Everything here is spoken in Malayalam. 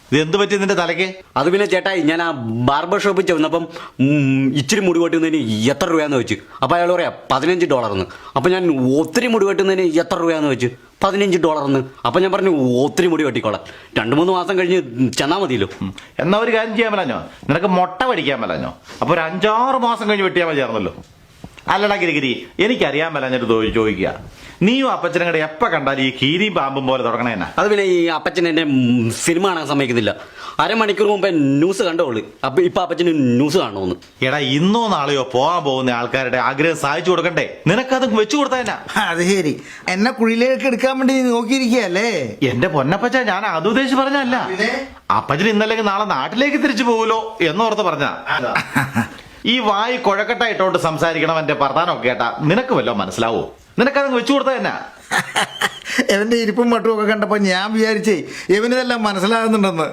ഇത് എന്ത് പറ്റി നിന്റെ തലയ്ക്ക്? അത് പിന്നെ ചേട്ടായി, ഞാൻ ആ ബാർബർ ഷോപ്പിൽ ചെന്നപ്പം ഇച്ചിരി മുടി വെട്ടുന്നതിന് എത്ര രൂപയാന്ന് വെച്ച്. അപ്പം അയാൾ പറയാ $15. അപ്പം ഞാൻ ഒത്തിരി മുടി വെട്ടുന്നതിന് എത്ര രൂപയാന്ന് വെച്ച്. $15. അപ്പം ഞാൻ പറഞ്ഞു ഒത്തിരി മുടി വെട്ടിക്കോളാം, 2-3 മാസം കഴിഞ്ഞ് ചെന്നാൽ മതിയല്ലോ. എന്നാ ഒരു കാര്യം ചെയ്യാൻ മേലഞ്ഞോ, നിനക്ക് മുട്ട പഠിക്കാൻ മേലഞ്ഞോ? അപ്പൊ ഒരു 5-6 മാസം കഴിഞ്ഞ് വെട്ടിയാൽ മതിയായിരുന്നല്ലോ. അല്ലടാ ഗിരിഗിരി, എനിക്കറിയാൻ മേലഞ്ഞിട്ട് ചോദിക്കുക, നീയും അപ്പച്ചനും കൂടെ എപ്പ കണ്ടാലും ഈ കീരിയും പാമ്പും പോലെ തുടങ്ങണേനാ? അത് പിന്നെ ഈ അപ്പച്ചൻ എന്നെ സിനിമ കാണാൻ സമ്മതിക്കുന്നില്ല. അരമണിക്കൂർ മുമ്പേ ന്യൂസ് കണ്ടോളൂ. അപ്പൊ ഇപ്പൊ അപ്പച്ചന് ന്യൂസ് കാണണമെന്ന്. എടാ, ഇന്നോ നാളെയോ പോകാൻ പോകുന്ന ആൾക്കാരുടെ ആഗ്രഹം സാധിച്ചു കൊടുക്കണ്ടേ? നിനക്കത് വെച്ചു കൊടുത്താ? അത് ശരി, എന്നെ കുഴിയിലേക്ക് എടുക്കാൻ വേണ്ടി നീ നോക്കിയിരിക്കല്ലേ? എന്റെ പൊന്നപ്പച്ച, ഞാൻ അത് ഉദ്ദേശിച്ച് പറഞ്ഞല്ല. അപ്പച്ചൻ ഇന്നല്ലെങ്കിൽ നാളെ നാട്ടിലേക്ക് തിരിച്ചു പോകുമല്ലോ എന്നോർത്ത് പറഞ്ഞ. ഈ വായി കുഴക്കട്ടായിട്ടോണ്ട് സംസാരിക്കണം എന്റെ വർത്താനമൊക്കെ കേട്ടാ നിനക്ക് വല്ലോ മനസ്സിലാവോ? നിനക്കതങ്ങ് വെച്ചു കൊടുത്താ തന്നെ. ഇവന്റെ ഇരിപ്പും മട്ടും ഒക്കെ കണ്ടപ്പോ ഞാൻ വിചാരിച്ചേ ഇവനിതെല്ലാം മനസ്സിലാകുന്നുണ്ടെന്ന്.